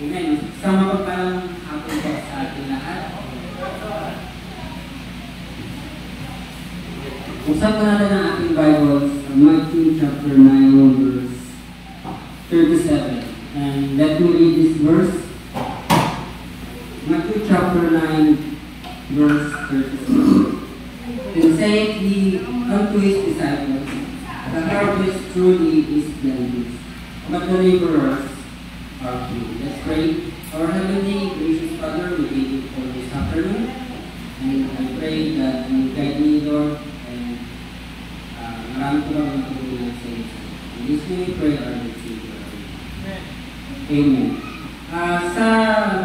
Amen. Sa mapagpalang hapon po sa ating lahat. Usap po natin ang ating Bible sa Matthew chapter 9 verse 37. And let me read this verse. Matthew chapter 9 verse 37. Then saith he unto his disciples, the harvest truly is plenteous, but the laborers are few. Let's pray. Our heavenly gracious Father, we thank you for this afternoon, and I pray that you guide me, Lord, and marami po lang ang tulungan sa iyo. In this way we pray our Lord Savior. Amen. Sa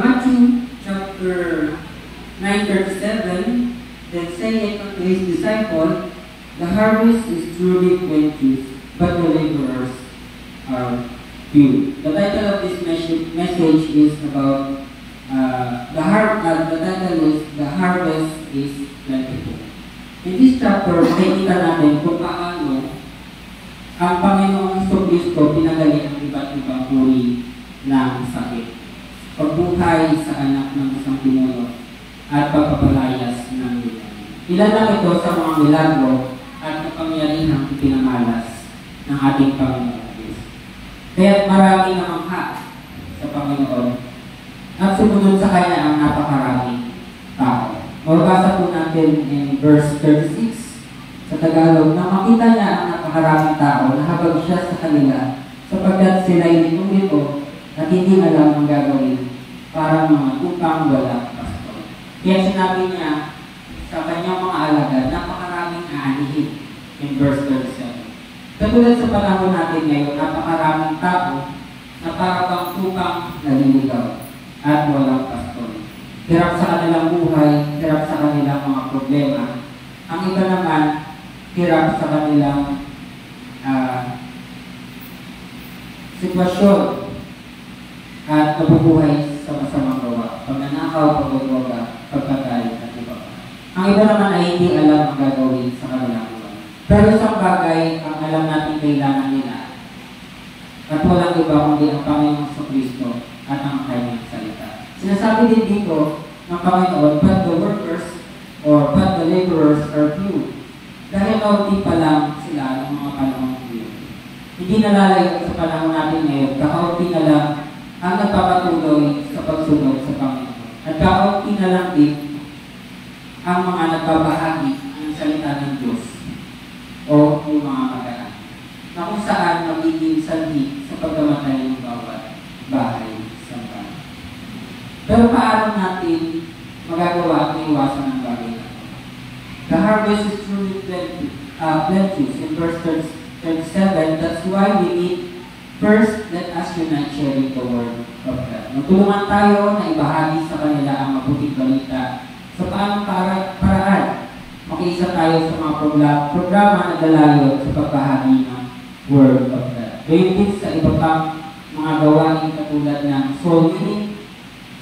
Matthew chapter 9:37, then saith unto his disciple, the harvest is truly plenteous, but the laborers are few. The title of this message is about the title is The Harvest is Plentiful. In this chapter, makikita natin kung paano ang Panginoong Jesucristo pinagaling ang iba't ibang uri ng sakit, pagbuhay sa anak ng isang pinuno, at pagpapalayas ng lupa. Ilan lang ito sa mga milagro at kapangyarihang ipinamalas ng ating Panginoon. Kaya marami namangha sa Panginoon at sumunod sa Kanya ang napakaraming tao. Mababasa po natin in verse 36 sa Tagalog na makita niya ang napakaraming tao na habag siya sa kanila sapagkat sila'y litong-lito at hindi alam ang gagawin parang mga upang walang pastor. Kaya sinabi niya sa kanyang mga alagad, napakaraming aanihin in verse 37. Katulad sa panahon natin ngayon, napakaraming tao na parang tupang naliligaw at walang pastor. Hirap sa kanilang buhay, hirap sa kanilang mga problema. Ang iba naman, hirap sa kanilang sitwasyon at nabubuhay sa masamang gawa. Pagnanakaw, pagdodroga, pagpatay, at iba pa. Ang iba naman ay hindi alam ang gagawin sa kanilang buhay. Pero isang bagay ang alam natin kailangan nila at walang iba kundi ang Panginoong Jesucristo at ang kanyang salita. Sinasabi din dito ng Panginoon, but the workers or but the laborers are few. Dahil kaunti pa lang sila ng mga panahon ngayon. Hindi nalalayo sa panahon natin ngayon, kakaunti na lang ang nagpapatuloy sa pagsunod sa Panginoon. At kakaunti na lang din ang mga nagbabahagi ng salita ng Diyos o yung mga magaan na kung saan magiging sanhi sa pagkamatay ng bawat bahay sa bahay. Pero paano natin magagawa ang iwasan ng bagay na ito? The harvest is truly plenteous. In verse 37, that's why we need first, let us unite sharing the word of God. Magtulungan tayo na ibahagi sa kanila ang mabuting balita sa paanong paraan. Makiisa tayo sa mga programa na dalayo sa pagbahagi ng Word of God. Gayun din sa iba pang mga gawain katulad ng soul winning,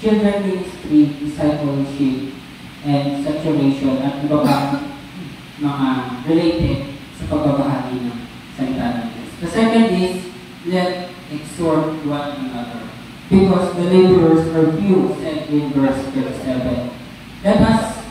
children ministry, discipleship, and saturation, at iba pang mga related sa pagbabahagi ng salita ng Diyos. The second is, let exhort one another, because the laborers are few, said in verse 37. Let us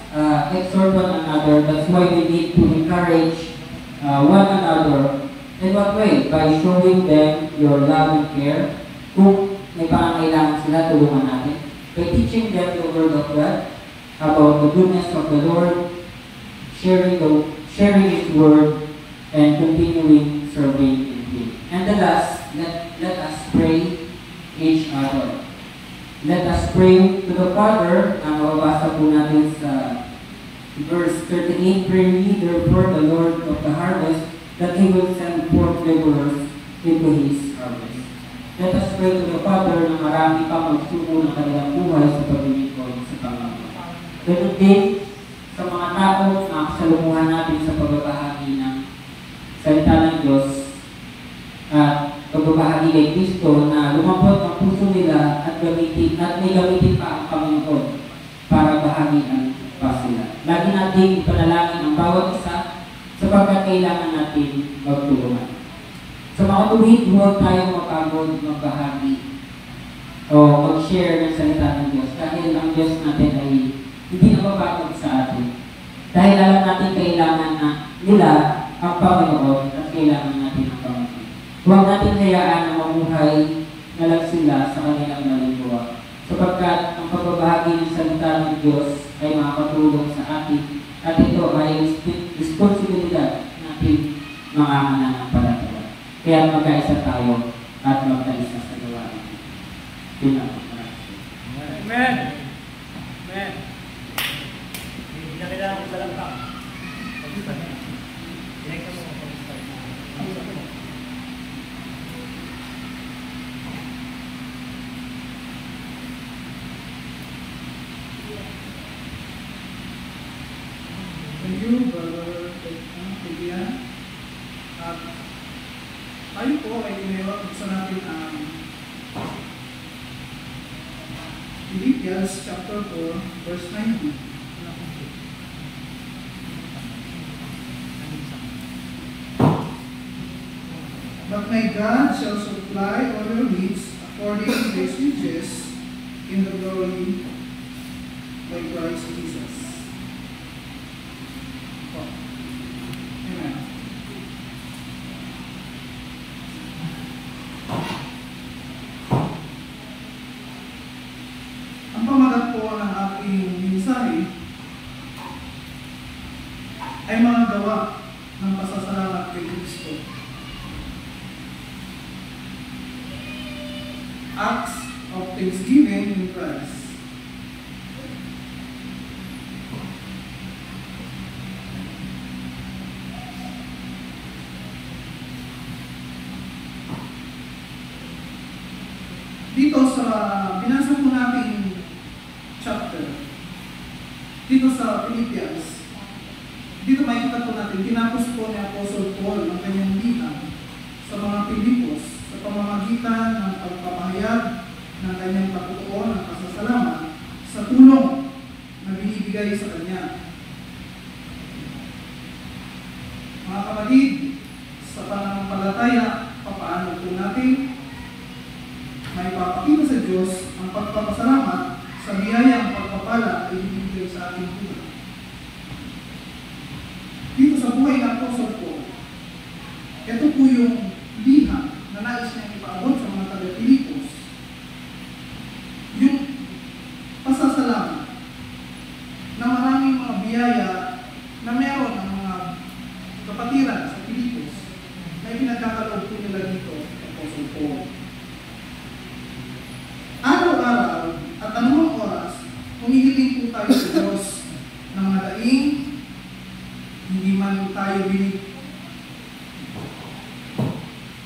exhort one another. That's why we need to encourage one another. In what way? By showing them your love and care. Kung may pangangailangan sila, tulungan natin. By teaching them the word of God about the goodness of the Lord, sharing His word, and continuing serving in Him. And the last, let us pray each other. Let us pray to the Father. Ang mababasa po natin sa verse 38, pray ye therefore the Lord of the harvest, that He will send forth laborers into His harvest. Let us pray to the Father na marami pa magsuko ng kanilang buhay sa paglilingkod sa Panginoon. Ganun din sa mga tao na kasalumuhan natin sa pagbabahagi ng salita ng Diyos at pagbabahagi kay Kristo, na lumambot ang puso nila at may gamitin pa ang Panginoon para bahagian pa sila. Lagi natin ipanalangin ang bawat isa sapagkat kailangan natin magtulungan. Sa mga tuwid, huwag tayong mapagod magbahagi o mag-share ng salita ng Diyos dahil ang Diyos natin ay hindi napapagod sa atin. Dahil alam natin kailangan na nila ang Panginoon at kailangan natin ang Panginoon. Huwag natin hayaan na mamuhay na lang sila sa kanilang malingkuha. Sapagkat ang pagbabahagi ng salita ng Diyos ay makakatulong sa atin at ito ay responsibilidad natin mga mananampalataya. Kaya magkaisa tayo at magkaisa sa gawain. Yun lang. Amen. Amen. Hindi na kailangan ko sa langka. Pag-start na. Pinag mo pag-start. Pag-start mo. Thank you, Brother Kaibigan. At tayo po ay buksan natin ang Philippians chapter 4, verse 19. But my God shall supply all your needs according to his riches in the glory by Christ Jesus. Amen. Ang pamagat po ng aking mensahe ay mga gawa ng pasasalamat kay Kristo. Acts of thanksgiving in Christ. Dito sa binasa po nating chapter, dito sa Philippians, dito makikita po natin, tinapos po ni Apostle Paul ang kanyang litan sa mga Pilipos sa pamamagitan ng pagpapahayag ng kanyang patutuo ng pasasalamat sa tulong na binibigay sa kanya. Mga kapatid, sa pananampalataya, papaano po natin may papakita sa Diyos ang pagpapasalamat sa biyayang pagpapala ay ibibigay sa ating buhay. Dito sa buhay ng Apostle Paul, ito po yung liham na nais niyang ipaabot sa mga taga-Pilipos. Yung pasasalamat na maraming mga biyaya na meron ng mga kapatiran sa Pilipos na ipinagkakaloob po nila dito sa Apostle Paul. Araw-araw at anumang oras, humihiling po tayo sa Diyos ng madaing, hindi man tayo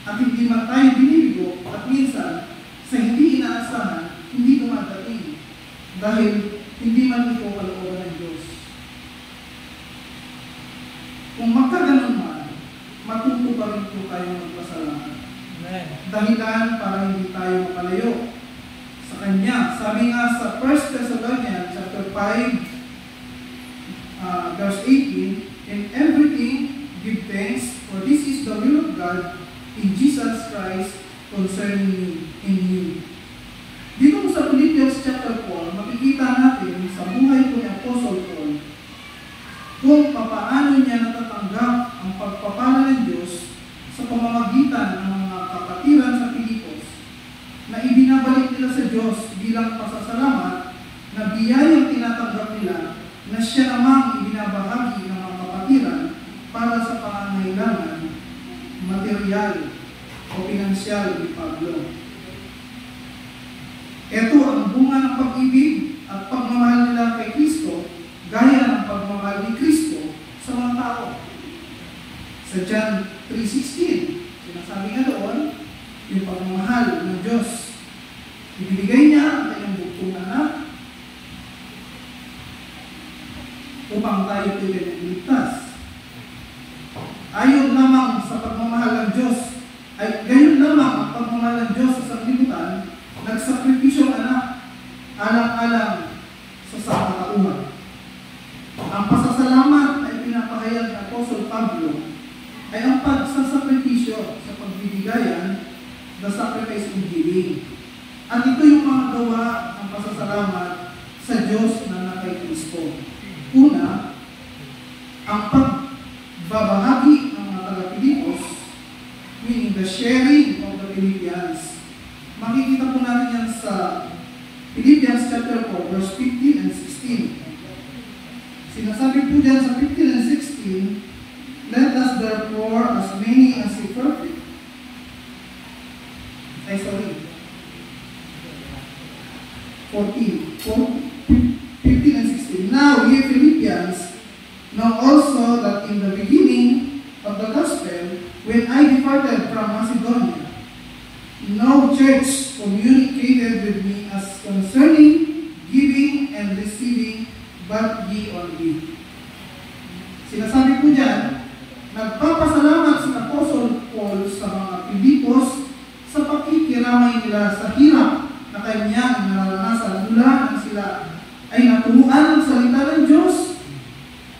at hindi man tayo biniligo at minsan sa hindi inaasahan, hindi dumadating dahil hindi man ito kalooban ng Diyos. Kung magkaganon man, matuto pa rin po tayo magpasalamat. Dahilan para hindi tayo makalayo sa Kanya. Sabi nga sa 1 Thessalonians chapter 5, verse 18, in everything give thanks, for this is the will of God in Jesus Christ concerning you, in you. Dito sa Philippians chapter 4, makikita natin sa buhay po ni Apostle Paul kung papaano niya natatanggap ang pagpapala ng Diyos sa pamamagitan ng mga kapatiran sa Pilipos na ibinabalik nila sa Diyos bilang pasasalamat na biyayang tinatanggap nila na siya namang ibinabahagi ng mga kapatiran para sa pangangailangan material o pinansyal ni Pablo. Ito ang bunga ng pag-ibig at pagmamahal nila kay Kristo gaya ng pagmamahal ni Kristo sa mga tao. Sa John 3:16, sinasabi nga doon, yung pagmamahal ng Diyos. Ibibigay niya ang kanyang bugtong anak upang tayo tuloy ligtas. Ayon lamang sa pagmamahal ng Diyos, ay gayon lamang ang pagmamahal ng Diyos sa sanglibutan, nagsakripisyo ang anak, alang-alang sa sangkatauhan. Ang pasasalamat na ipinapahayag ng Apostol Pablo ay ang pagsasakripisyo sa pagbibigayan, the sacrifice of giving. At ito yung mga mga gawa ng pasasalamat sa Diyos na nakay Kristo. Una, ang pagbabahagi ng mga taga-Pilipos, meaning the sharing of the Philippians. Makikita po natin yan sa Philippians chapter 4, verse 15 and 16. Sinasabi po dyan sa 15 and 16, let us therefore, as many as ye perfect. 15 and 16. Now, ye Philippians, know also that in the beginning of the gospel, when I departed from Macedonia, no church communicated with me as concerning giving and receiving, but ye only. Sinasabi po dyan, nagpapasalamat si Apostle Paul sa mga Pilipos sa pakikiramay nila sa hirap na kanyang naranasan mula nang sila ay naturuan ng salita ng Diyos.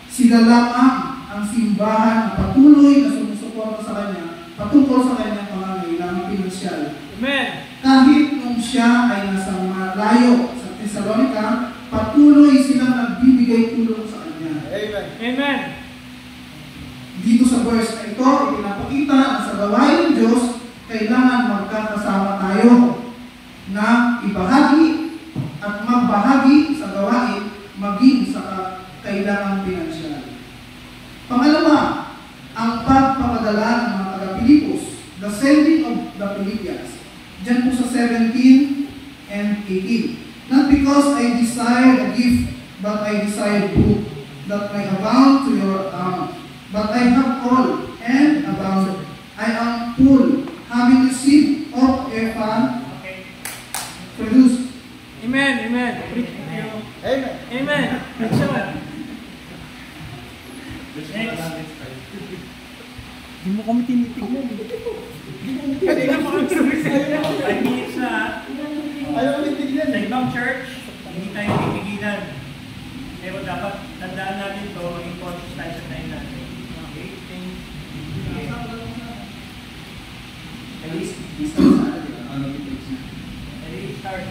Sila lamang ang simbahan na patuloy na sumusuporta sa kanya patungkol sa kanyang pangangailangang pinansyal. Amen. Kahit nung siya ay nasa malayo sa Thessalonica, patuloy silang nagbibigay tulong sa kanya. Amen. Amen. Dito sa verse na ito, ipinapakita na sa gawain ng Diyos, kailangan magkakasama tayo na ibahagi at magbahagi sa gawain maging sa kailangang pinansyal. Pangalawa, ang pagpapadala ng mga taga-Pilipos, the sending of the Philippians. Diyan po sa 17 and 18. Not because I desire a gift, but I desire fruit, that may abound to your account. But I have all and abound. I am full, having received of Epha, produce. Amen. Amen. Amen. Amen. Hindi mo kami tinitignan. Hindi na mo kami sumisaya. 5 minutes na. Ayaw kami tignan. Sa ibang church, hindi tayo titigilan. Pero dapat tandaan natin ito, maging conscious tayo sa time natin. Okay? At least, start.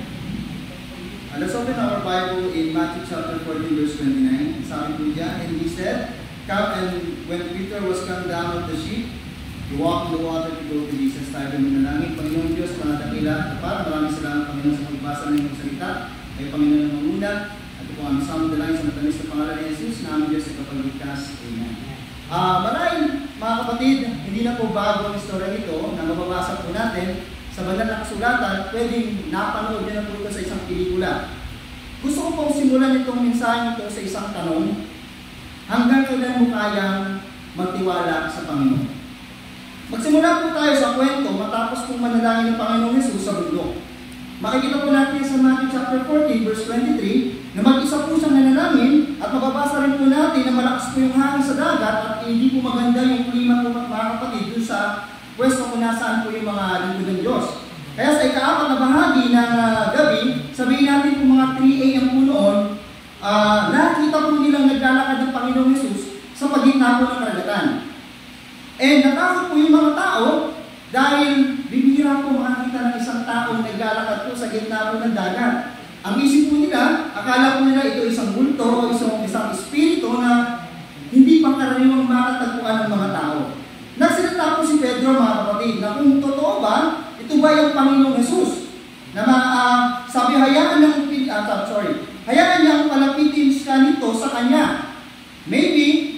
Let's open our Bible in Matthew chapter 14, verse 29. Sabi po diyan, and he said, come, and when Peter was come down of the ship, he walked in the water to go to Jesus. Tayo manalangin. Panginoon Diyos, manatangila, tapat, maraming salamat, Panginoon, sa pagbasa ng iyong salita. Kayo, Panginoon, ng manguna. At ito po ang samang dalangin sa matamis na pangalan ni Jesus, na aming Diyos sa kapagligtas. Amen. Maraming mga kapatid, hindi na po bago ang istorya nito na mababasa po natin sa banal na kasulatan, pwedeng napanood nyo na po ito sa isang pelikula. Gusto ko pong simulan itong mensahe nito sa isang tanong, hanggang kailan mo kayang magtiwala sa Panginoon? Magsimula po tayo sa kwento matapos pong manalangin ng Panginoong Hesus sa bundok. Makikita po natin sa Matthew chapter 14, verse 23, na mag-isa po siyang nanalangin at mababasa rin po natin na malakas po yung hangin sa dagat at hindi po maganda yung klima po mga kapatid doon sa pwesto kung nasaan po yung mga lingkod ng Diyos. Kaya sa ika-4 na bahagi ng gabi, sabihin natin po mga 3 a.m. po noon, nakita po nilang naglalakad ng Panginoong Hesus sa pagitna po ng karagatan. Natakot po yung mga tao dahil bibihira po makakita ng isang taong naglalakad po sa gitna po ng dagat. Ang isip po nila, akala po nila ito isang multo, isang espiritu na hindi pangkaraniwang makatagpuan ng mga tao. Nagsalita po si Pedro, mga kapatid, na kung totoo ba, ito ba yung Panginoong Hesus? Na sabi, hayaan niyang palapitin siya nito sa kanya. Maybe,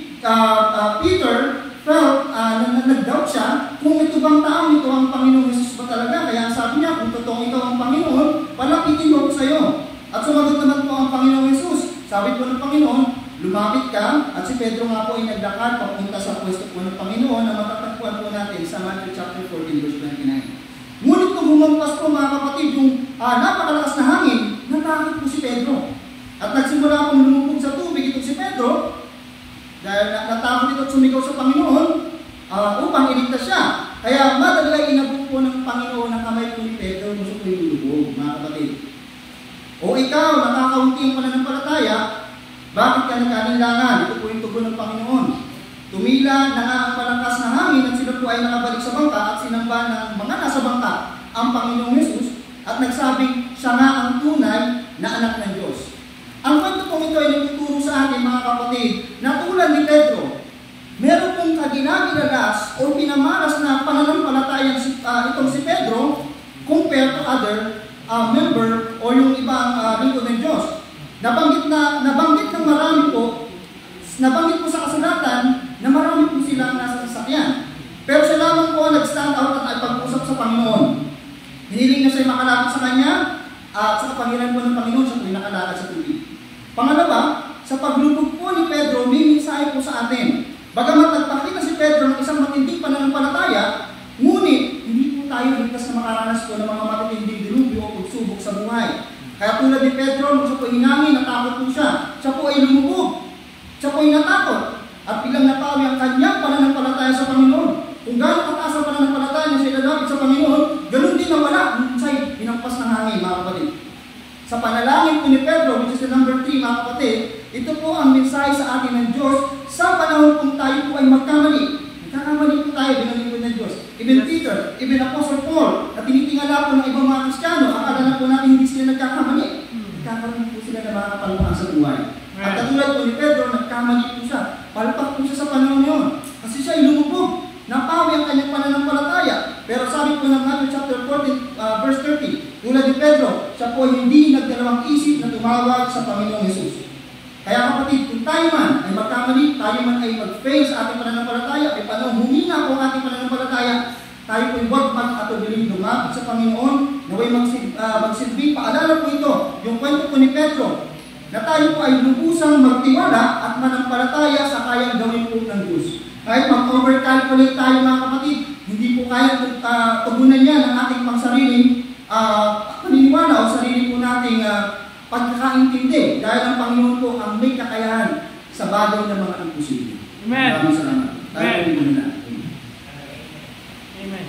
Peter felt na nag-doubt siya kung ito bang taong ito ang Panginoong Hesus ba talaga. Kaya sabi niya, kung totoo ito ang Panginoon, palapitin mo ko sa iyo. At sumagot naman po ang Panginoong Hesus. Sabi po ng Panginoon, lumapit ka, at si Pedro nga po ay naglakad papunta sa pwesto po ng Panginoon na matatagpuan po natin sa Matthew chapter 14, verse 29. Ngunit kung humampas po mga kapatid yung napakalakas na hangin, natakot po si Pedro. At nagsimula pong lumubog sa tubig itong si Pedro, dahil natakot ito at sumigaw sa Panginoon upang iligtas siya. Kaya madali ay inabot po ng Panginoon ang kamay po ni Pedro kung siya po yung lulubog, mga kapatid. O ikaw, nakakaunti ang pananampalataya, bakit ka nagkanilangan? Ito po yung tugon ng Panginoon. Tumila na nga ang palakas na hangin at sila po ay nakabalik sa bangka at sinamba ng mga nasa bangka ang Panginoong Hesus at nagsabing siya nga ang tunay na anak ng Diyos. Ang kwento pong ito ay nagtuturo sa atin, mga kapatid, na tulad ni Pedro, meron pong kaginaginalas o pinamalas na pananampalatayang itong si Pedro compared to other member o yung ibang lingkod ng Diyos. Nabanggit ng marami po, nabanggit po sa kasulatan na marami po silang nasa sasakyan. Pero siya lamang po ang nag-stand out at nagpag-usap sa Panginoon. Hiniling na siya makalakad sa Kanya at sa kapangyarihan po ng Panginoon siya po ay nakalakad sa tubig. Pangalawa, sa paglubog po ni Pedro, may mensahe po sa atin. Bagamat nagpakita si Pedro ng isang matinding pananampalataya, ngunit hindi po tayo ligtas na makaranas po ng mga matitinding dilubyo o pagsubok sa buhay. Kaya tulad ni Pedro, nung siya po hinangin, natakot po siya. Siya po ay lumubog. Siya po ay natakot. At bilang napawi ang kanyang pananampalataya sa Panginoon. Kung gano'n kataas ang pananampalataya niya sa ilalapit sa Panginoon, gano'n din nawala. Siya'y pinampas ng hangin, mga kapatid. Sa panalangin po ni Pedro, which is the number 3, mga kapatid, ito po ang mensahe sa atin ng Diyos sa panahon kung tayo po ay magkamali. Nagkakamali po tayo bilang lingkod ng Diyos. Even Peter, even Apostle Paul, at tinitingala po ng ibang mga Kristiyano, akala na po natin hindi sila nagkakamali. Nagkakamali po sila na mga kapalpakan sa buhay. At katulad po ni Pedro, nagkamali po siya. Palpak po siya sa panahon yun. Kasi siya ay lumubog. Napawi ang kanyang pananampalataya. Pero sabi po ng Matthew chapter 14, verse 30, tulad ni Pedro, siya po hindi nagdalawang isip na tumawag sa Panginoong Jesus. Kaya kapatid, kung tayo man ay magkamali, tayo man ay mag-fail sa ating pananampalataya, ay panahon humina po ang ating pananampalataya, tayo po ay huwag mag-atubiling lumapit sa Panginoon, naway magsilbi. Paalala po ito, yung kwento po ni Pedro, na tayo po ay lubusang magtiwala at manampalataya sa kayang gawin po ng Diyos. Kahit mag-overcalculate tayo, mga kapatid, hindi po kaya tugunan yan ang ating pangsariling paniniwala o sarili po nating pagkakaintindi dahil ang Panginoon po ang may kakayahan sa bagay ng mga imposible. Amen. Maraming salamat. Tayo po din na. Amen.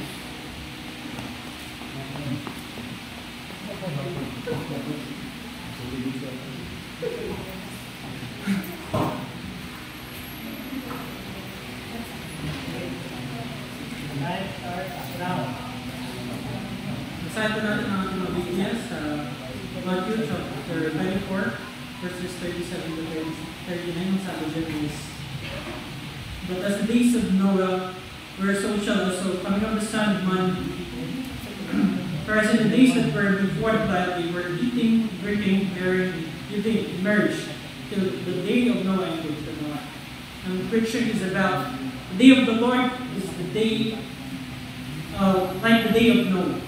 Basahin po natin ang ating mga Biblia sa Matthew chapter 24, verses 37 to 39. Sabi dyan is, "But as the days of Noah were, so shall also coming of the Son of Man be. For as in the days that were before the flood, they were eating, drinking, marrying, giving, marriage, till the day of Noah and the Noah." And the preaching is about the day of the Lord is the day like the day of Noah.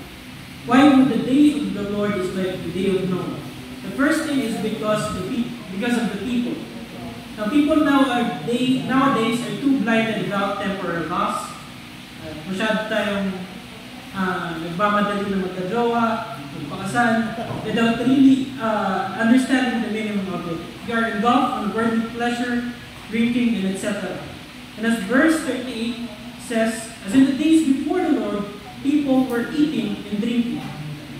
Why would the day of the Lord is like the day of Noah? The first thing is because of the people. Now people nowadays are too blinded about temporal loss. Masyado tayong nagmamadali na magkajowa, magpakasal, without really understanding the meaning of it. We are engulfed on worldly pleasure, drinking, and etc. And as verse 38 says, as in the days before the Lord, people were eating and drinking,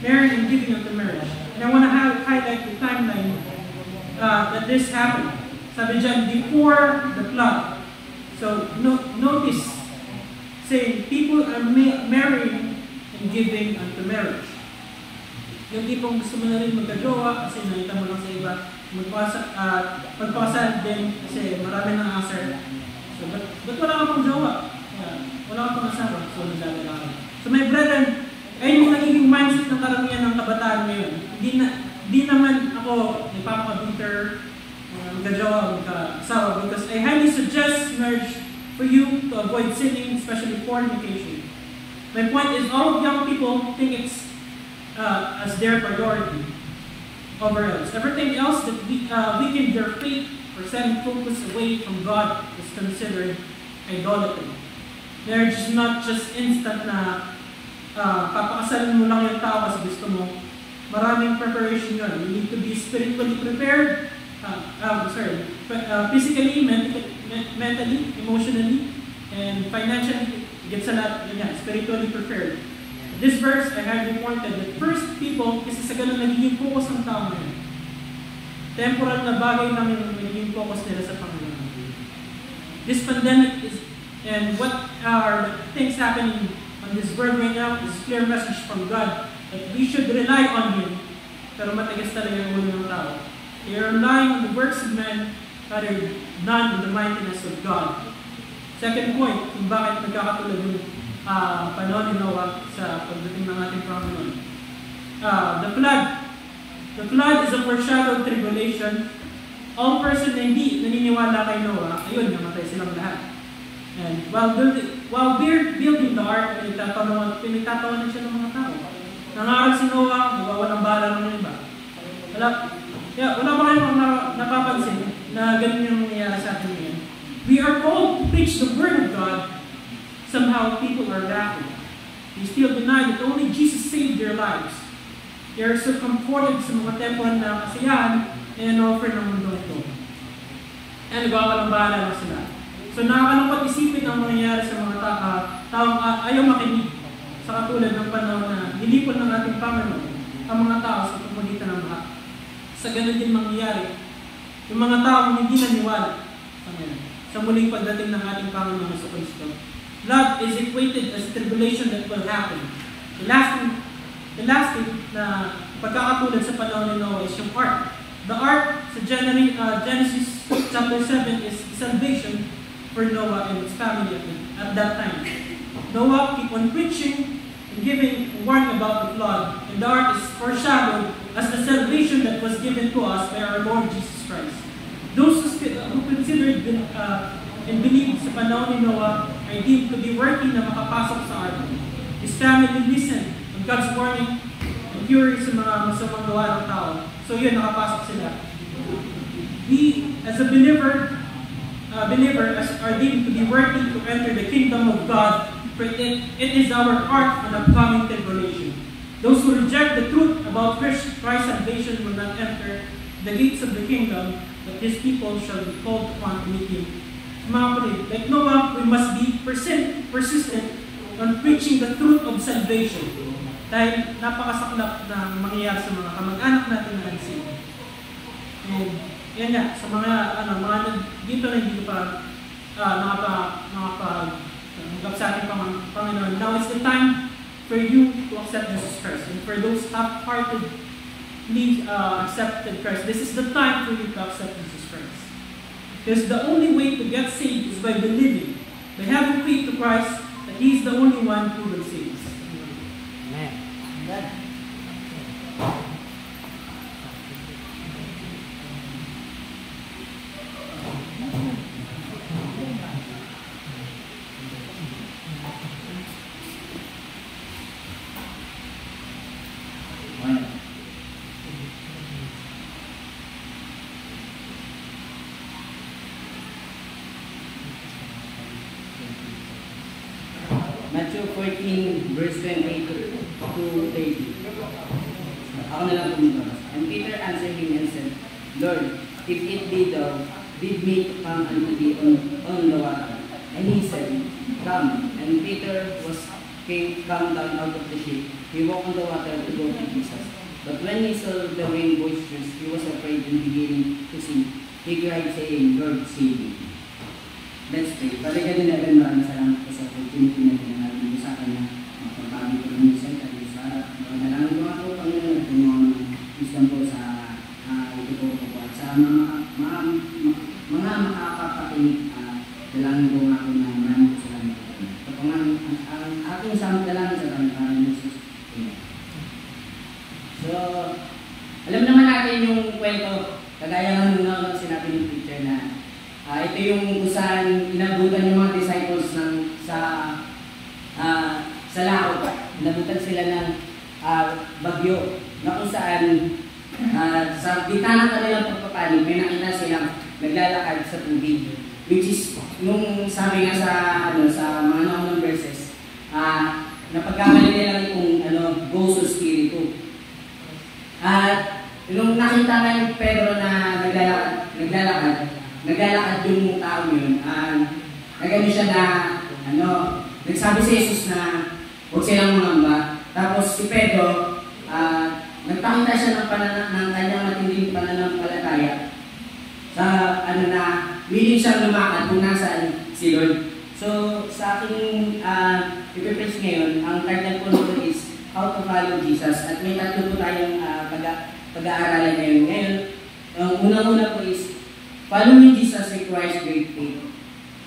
marrying and giving unto marriage. And I want to highlight the timeline that this happened. Sabi dyan, before the flood. So notice, saying people are marrying and giving unto marriage. Yung tipong gusto mo na rin magkajowa kasi nakita mo lang sa iba, magpakasal din kasi marami ng answer. So, ba't wala ka pang jowa? Wala ka pang asawa. So, naglalala. So, my brethren, ayun yung nagiging mindset ng karamihan ng kabataan ngayon. Hindi naman ako nagpapaka-bitter, magkajowa, magkasawa, because I highly suggest marriage for you to avoid sinning, especially fornication. My point is, all of young people think it's as their priority over else. Everything else that weaken their faith or send focus away from God is considered idolatry. Marriage is not just instant na papakasalin mo lang yung tao kasi gusto mo. Maraming preparation yun. You need to be spiritually prepared, physically, mentally, emotionally, and financially. Get sa lahat yun, spiritually prepared. This verse, I had reported that first people, kasi sa ganun nagiging focus ng tao ngayon. Temporal na bagay lang yung nagiging focus nila sa Panginoon. This pandemic is, and what are the things happening on this world right now is a clear message from God that we should rely on Him, pero matigas talaga yung ulo ng tao. They are relying on the works of men rather than on the mightiness of God. Second point, kung bakit nagkakatulad yung panahon ni Noah sa pagdating ng ating Panginoon. The flood is a foreshadow of tribulation. All person na hindi naniniwala kay Noah, ayun, namatay silang lahat. And while they're building the ark, pinagtatawanan siya ng mga tao. Nangarap si Noah, nawawalang bala ng iba. Wala ba kayong napapansin na ganun yung nangyayari sa atin ngayon? We are called to preach the Word of God. Somehow people are laughing. They still deny that only Jesus saved their lives. They are so comforted sa mga tempon na kasiyahan and offer ng mundo ito. And nagwakalang bahala na sila. So nakakalungkot isipin ang mangyayari sa mga taong ayaw makinig sa katulad ng panahon na nilipon ng ating Panginoon ang mga tao sa pamamagitan ng lahat. Sa ganun din mangyayari, yung mga taong hindi naniwala sa muling pagdating ng ating Panginoon sa Kristo. Blood is equated as tribulation that will happen. The last thing na pagkakatulad sa panahon ni Noah is yung ark. The ark sa Genesis chapter 7 is salvation for Noah and his family at that time. Noah keep on preaching and giving warning about the flood, and the ark is foreshadowed as the salvation that was given to us by our Lord Jesus Christ. Those who considered and believed sa panahon ni Noah are deemed to be worthy na makapasok sa ark. His family listened on God's warning and fury sa mga masamang gawa ng tao. So yun, nakapasok sila. We, as a believer are deemed to be worthy to enter the kingdom of God, for it is our part on upcoming tribulation. Those who reject the truth about Christ's salvation will not enter the gates of the kingdom, but His people shall be called upon to meet Him. Mga kapatid, like Noah, we must be persistent on preaching the truth of salvation. Dahil napakasaklap na mangyayari sa mga kamag-anak natin na unsaved. And yan nga, sa mga dito na hindi pa nakapag sa ating Panginoon. Now is the time for you to accept Jesus Christ. And for those half-hearted, please accepted Christ. This is the time for you to accept Jesus Christ. Because the only way to get saved is by believing, by having faith to Christ, that He is the only one who will save us. Amen. Matthew 14, verse 28 to 30. Ako na lang pumunta. And Peter answered him and said, Lord, if it be thou, bid me to come unto thee on the water. And he said, Come. And Peter come down out of the ship. He walked on the water to go to Jesus. But when he saw the wind boisterous, he was afraid and beginning to sink. He cried, saying, Lord, save me. Let's pray. Father God in heaven, maraming salamat po sa opportunity na pinangalan mo sa akin na magpapagod ko ng isang at isa. Dalangin ko ako, Panginoon, at mga isang po sa ito po at sa mga makakapakinig. Dalangin ko ako na maraming po salamat po. Ang aking samang dalangin sa Panginoon Jesus. So, alam naman natin yung kwento, kagaya ng nung sinabi ng preacher na ito yung kung saan inabutan yung mga disciples sa laot. Inabutan sila ng bagyo na kung saan sa gitna ng kanilang pagpapanig, may nakita silang naglalakad sa tubig. Which is, nung sabi nga sa mga naunang verses, napagkamali nila kung ghost o spirito. At nung nakita na yung Pedro na naglalakad yung tao yun, nagano siya na, nagsabi si Jesus na huwag silang mangamba. Tapos si Pedro, nagpakita siya ng kanyang matinding pananampalataya sa willing siyang lumakad kung nasaan si Lord. So, sa aking ipipreach ngayon, ang title po nito is How to pag-follow Jesus at may tatlo po tayong pag-aaralan ngayon. Ngayon, ang unang-una po is, following Jesus requires great faith.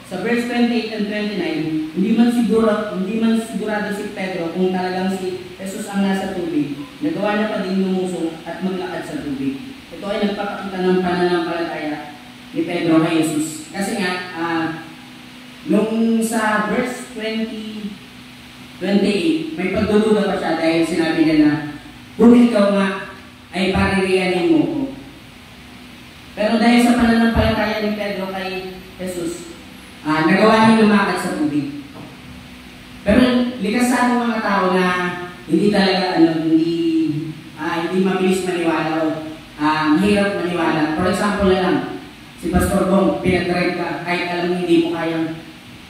Sa verse 28 and 29, hindi man sigurado si Pedro kung talagang si Jesus ang nasa tubig, nagawa na pa din lumusong at maglakad sa tubig. Ito ay nagpapakita ng pananampalataya ni Pedro kay Jesus. Kasi nga, nung sa verse 28, may pagdududa pa siya dahil sinabi niya na, kung ikaw nga ay paririyanin mo ko. Pero dahil sa pananampalataya ni Pedro kay Jesus, nagawa niya lumakad sa tubig. Pero likas sa ating mga tao na hindi talaga hindi mabilis maniwala o mahirap maniwala. For example na lang, si Pastor Bong, pinag-drive ka kahit alam mo hindi mo kayang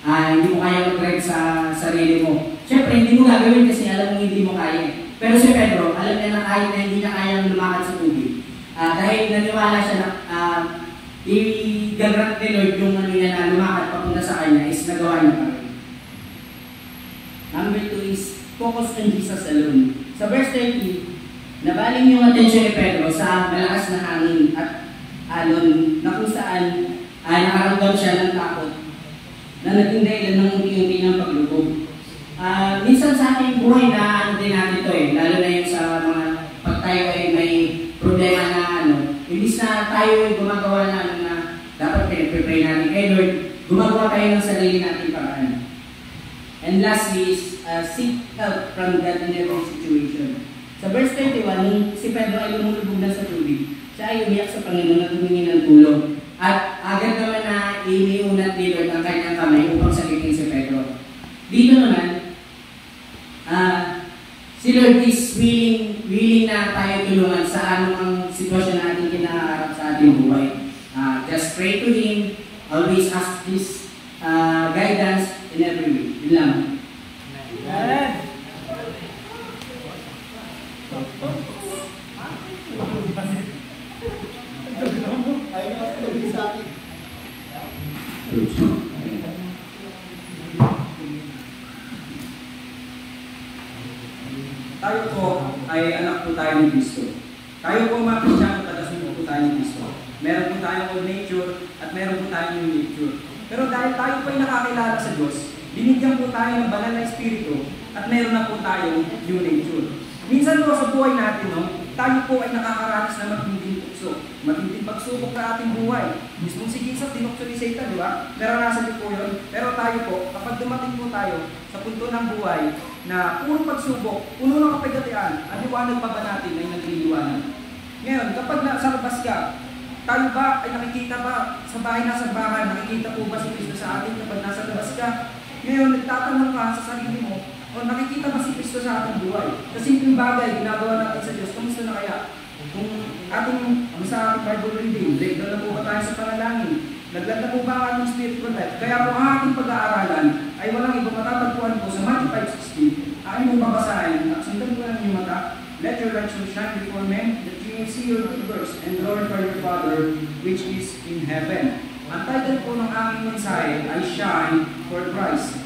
mag-drive sa sarili mo. Siyempre, hindi mo gagawin kasi alam mo hindi mo kaya. Pero si Pedro, alam niya na kahit na hindi niya kayang lumakad sa tubig. Dahil naniwala siya na i-gagrant ni Lord yung niya na lumakad papunta sa kanya is nagawa niya pa rin. Number 2 is focus on Jesus alone. Sa verse 30, nabaling yung atensyon ni Pedro sa malakas na hangin at alon na kung saan nakaramdam siya ng takot na naging dahilan ng unti-unti ng paglubog. Minsan sa ating buhay na din natin ito lalo na yung sa mga pag tayo ay may problema na imbis na tayo ay gumagawa na dapat pinag-pray natin kay Lord, gumagawa tayo ng sarili natin paraan. And lastly is seek help from God in every situation. Sa verse 21, si Pedro ay lumulubog na sa tubig. Siya ay umiyak sa Panginoon at humingi ng tulong. At agad naman na iniunat ni Lord ang kanyang kamay upang sagitin si Pedro. Dito naman, si Lord is willing na tayo tulungan sa anumang sitwasyon natin kinaharap sa ating buhay. Just pray to Him, always ask His guidance in every way. Yun lang. Amen. Tayo po ay anak po tayo ni Kristo. Tayo po mga Kristiyano, taga-sundo po tayo ni Kristo. Meron po tayong old nature at meron po tayong new nature. Pero dahil tayo po ay nakakilala sa Diyos, binigyan po tayo ng banal na espiritu at meron na po tayong new nature. Minsan po sa buhay natin, tayo po ay nakakaranas na matinding tukso, matinding pagsubok sa ating buhay. Mismong si Jesus, tinukso ni Satan, di ba? Naranasan niyo po yun. Pero tayo po, kapag dumating po tayo sa punto ng buhay na puro pagsubok, puno ng kapagatian, ang liwanag pa ba natin ay nagliliwanag? Ngayon, kapag nasa labas ka, tayo ba ay nakikita ba sa bahay na sa bahay, nakikita po ba si Kristo sa atin kapag nasa labas ka? Ngayon, nagtatanong ka sa sarili mo, o nakikita ba si Kristo sa ating buhay? Sa simpleng bagay, ginagawa natin sa Diyos, kamusta na kaya? Kung sa ating Bible reading, breakdown na po ba tayo sa panalangin? Naglat na po ba ang ating spiritual life? Kaya po ang ating pag-aaralan ay walang ibang matatagpuan po sa Matthew 5:16. Aking mong babasahin at sundan ko lang yung mata. Let your light so shine before men that you may see your good works and glorify your Father which is in heaven. Ang title po ng aming mensahe ay Shine for Christ.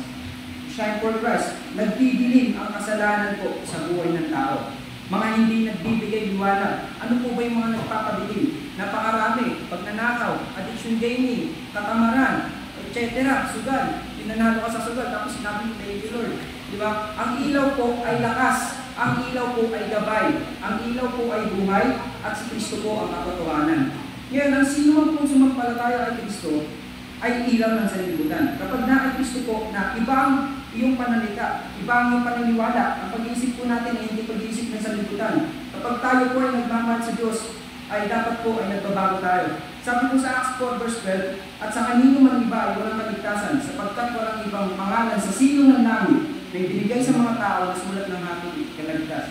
Shine for Christ. Nagdidilim ang kasalanan po sa buhay ng tao. Mga hindi nagbibigay liwanag. Ano po ba yung mga nagpapadilim? Napakarami. Pagnanakaw, addiction gaming, katamaran, etc. Sugal. Pinanalo ka sa sugal, tapos sinabi mo, thank you Lord. Diba? Ang ilaw po ay lakas. Ang ilaw po ay gabay. Ang ilaw po ay buhay. At si Kristo po ang katotohanan. Ngayon, ang sino man po sumampalataya kay Kristo ay ilaw ng sanlibutan. Kapag na Kristo po na ibang iyong pananalita, ibang iyong paniniwala, ang pag-iisip po natin ay hindi pag-iisip ng sanlibutan. Kapag tayo po ay nagmamahal sa Diyos, ay dapat po ay nagbabago tayo. Sabi po sa Acts 4 verse 12, at sa kanino man iba ay walang kaligtasan, sapagkat walang ibang pangalan sa silong ng langit na ibinigay sa mga tao na sulat ng ating kaligtas.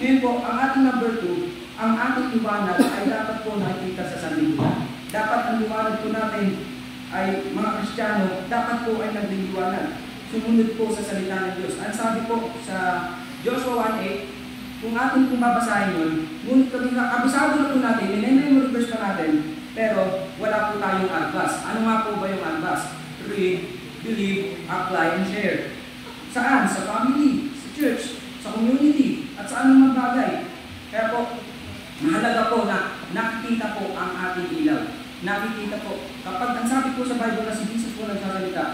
Ngayon po, ang ating number 2, ang ating liwanag ay dapat po nakikita sa sanlibutan. Dapat ang liwanag po natin ay mga Kristiyano, dapat po ay nagliliwanag. Sumunod po sa salita ng Diyos. Ang sabi po sa Joshua 1:8, kung ating kung babasahin yun, ngunit kami abisado na po natin, in-memory verse pa natin, pero wala po tayong advice. Ano nga po ba yung advice? Read, believe, apply, and share. Saan? Sa family, sa church, sa community, at sa Mahalaga po na nakikita po ang ating ilaw. Nakikita po, kapag ang sabi po sa Bible na si Jesus po nagsasalita,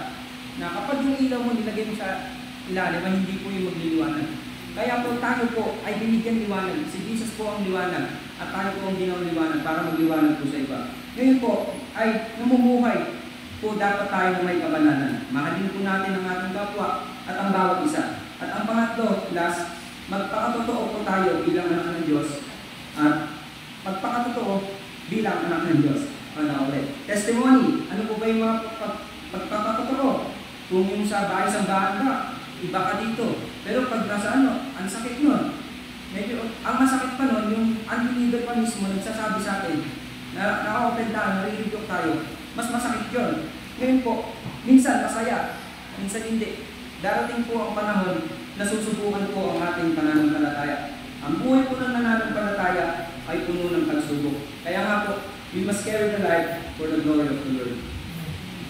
na kapag yung ilaw mo nilagay mo sa ilalim, ay hindi po yung magliliwanag. Kaya po tayo po ay binigyan liwanag. Si Jesus po ang liwanag at tayo po ang ginawang liwanag para magliwanag po sa iba. Ngayon po ay namumuhay po dapat tayo na may kabanalan. Mahalin po natin ang ating kapwa at ang bawat isa. At ang pangatlo, last, magpakatotoo po tayo bilang anak ng Diyos at magpakatotoo bilang anak ng Diyos. Testimony. Ano po ba yung mga pagpapatotoo? Kung yung sa bahay-sambahan ka, iba ka dito. Pero pag nasa ang sakit nun. Medyo, ang masakit pa nun, yung unbeliever pa mismo nagsasabi sa atin, na naka-open tayo, nare-review tayo, mas masakit yun. Ngayon po, minsan masaya, minsan hindi. Darating po ang panahon na susubukan po ang ating pananampalataya. Ang buhay po ng nananampalataya ay puno ng pagsubok. Kaya nga po, we must carry the light for the glory of the Lord.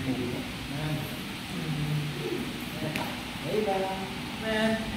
Thank you. Amen.